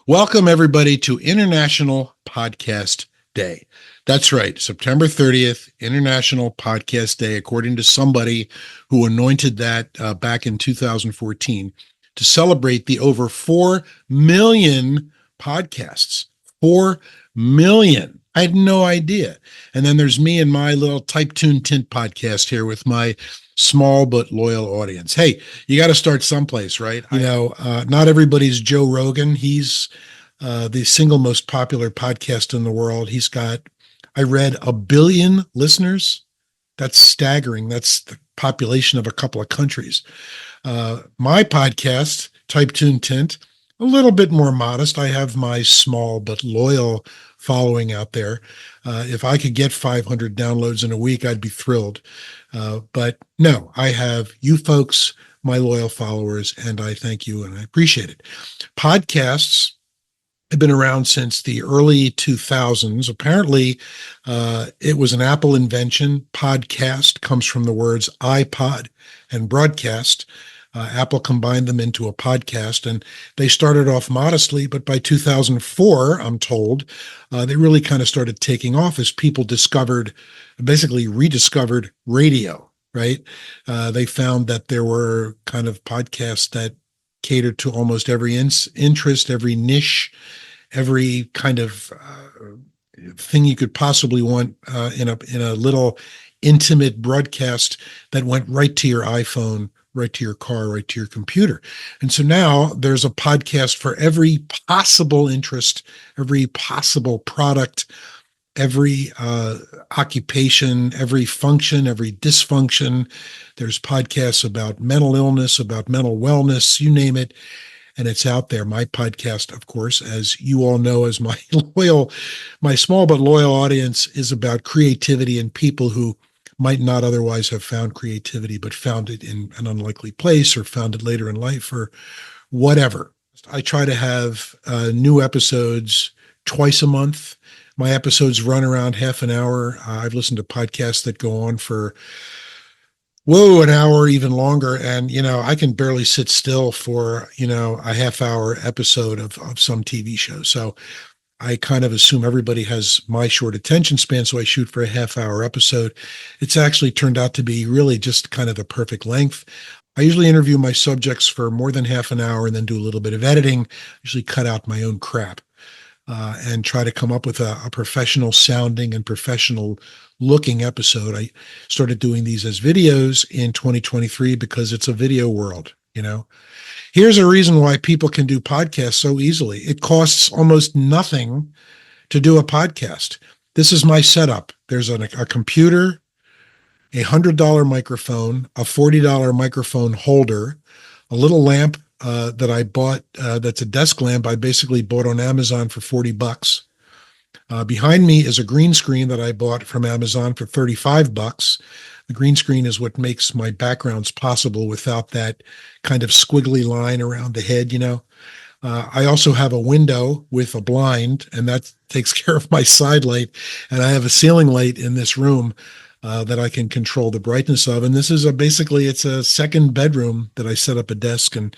Welcome, everybody, to International Podcast Day. That's right, September 30th, International Podcast Day, according to somebody who anointed that back in 2014 to celebrate the over 4 million podcasts. 4 million. I had no idea. And then there's me and my little Type Tune Tint podcast here with my small but loyal audience. Hey, you got to start someplace, right? Not everybody's Joe Rogan. He's the single most popular podcast in the world. He's got, I read, 1 billion listeners. That's staggering. That's the population of a couple of countries. My podcast, Type Tune Tint, a little bit more modest. I have my small but loyal following out there. If I could get 500 downloads in a week, I'd be thrilled. But no, I have you folks, my loyal followers, and I thank you and I appreciate it. Podcasts have been around since the early 2000s. Apparently, it was an Apple invention. Podcast comes from the words iPod and broadcast. Apple combined them into a podcast, and they started off modestly, but by 2004, I'm told, they really kind of started taking off as people basically rediscovered radio, right? They found that there were kind of podcasts that catered to almost every interest, every niche, every kind of thing you could possibly want in a little intimate broadcast that went right to your iPhone, right to your car, right to your computer. And so now there's a podcast for every possible interest, every possible product, every occupation, every function, every dysfunction. There's podcasts about mental illness, about mental wellness, you name it, and it's out there. My podcast, of course, as you all know, as my small but loyal audience, is about creativity and people who might not otherwise have found creativity, but found it in an unlikely place or found it later in life or whatever. I try to have new episodes twice a month. My episodes run around half an hour. I've listened to podcasts that go on for, an hour, even longer. And, I can barely sit still for, a half hour episode of some TV show. So I kind of assume everybody has my short attention span, so I shoot for a half-hour episode. It's actually turned out to be really just kind of the perfect length. I usually interview my subjects for more than half an hour and then do a little bit of editing, usually cut out my own crap, and try to come up with a professional sounding and professional looking episode. I started doing these as videos in 2023 because it's a video world, Here's a reason why people can do podcasts so easily. It costs almost nothing to do a podcast. This is my setup. There's a computer, a $100 microphone, a $40 microphone holder, a little lamp that I bought that's a desk lamp I basically bought on Amazon for $40. Behind me is a green screen that I bought from Amazon for $35. The green screen is what makes my backgrounds possible without that kind of squiggly line around the head, I also have a window with a blind, and that takes care of my side light. And I have a ceiling light in this room that I can control the brightness of. And this is it's a second bedroom that I set up a desk and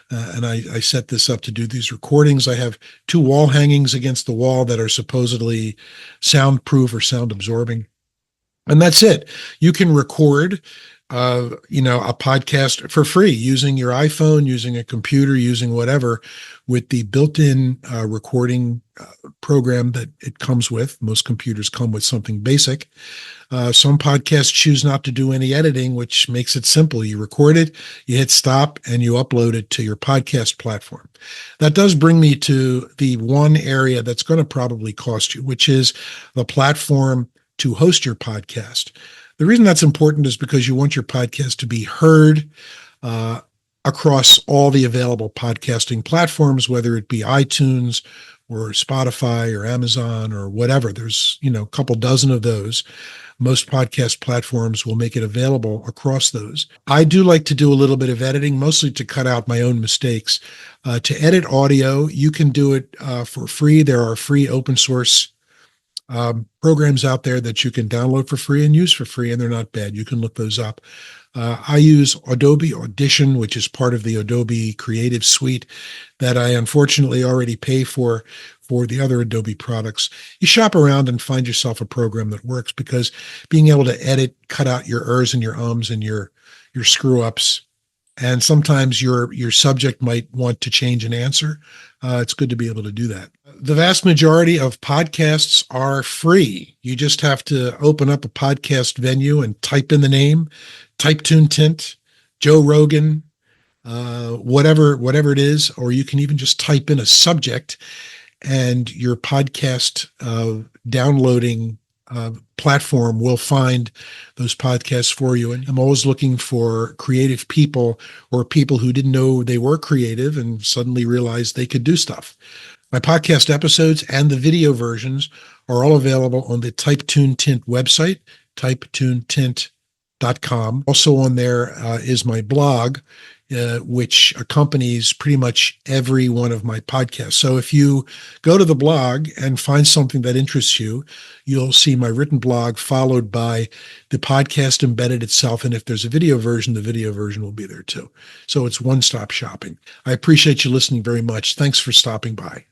I set this up to do these recordings. I have 2 wall hangings against the wall that are supposedly soundproof or sound absorbing. And that's it. You can record, a podcast for free using your iPhone, using a computer, using whatever, with the built-in recording program that it comes with. Most computers come with something basic. Some podcasts choose not to do any editing, which makes it simple. You record it, you hit stop, and you upload it to your podcast platform. That does bring me to the one area that's going to probably cost you, which is the platform to host your podcast. The reason that's important is because you want your podcast to be heard across all the available podcasting platforms, whether it be iTunes or Spotify or Amazon or whatever. There's, a couple dozen of those. Most podcast platforms will make it available across those. I do like to do a little bit of editing, mostly to cut out my own mistakes. To edit audio, you can do it for free. There are free open source programs out there that you can download for free and use for free, and they're not bad. You can look those up. I use Adobe Audition, which is part of the Adobe Creative Suite that I unfortunately already pay for the other Adobe products. You shop around and find yourself a program that works, because being able to edit, cut out your ers and your ums and your screw ups, and sometimes your subject might want to change an answer. It's good to be able to do that. The vast majority of podcasts are free. You just have to open up a podcast venue and type in the name, type Tune Tint, Joe Rogan, whatever it is, or you can even just type in a subject, and your podcast downloading platform will find those podcasts for you. And I'm always looking for creative people, or people who didn't know they were creative and suddenly realized they could do stuff. My podcast episodes and the video versions are all available on the Type Tune Tint website, typetunetint.com. Also on there is my blog, which accompanies pretty much every one of my podcasts. So if you go to the blog and find something that interests you, you'll see my written blog followed by the podcast embedded itself. And if there's a video version, the video version will be there too. So it's one-stop shopping. I appreciate you listening very much. Thanks for stopping by.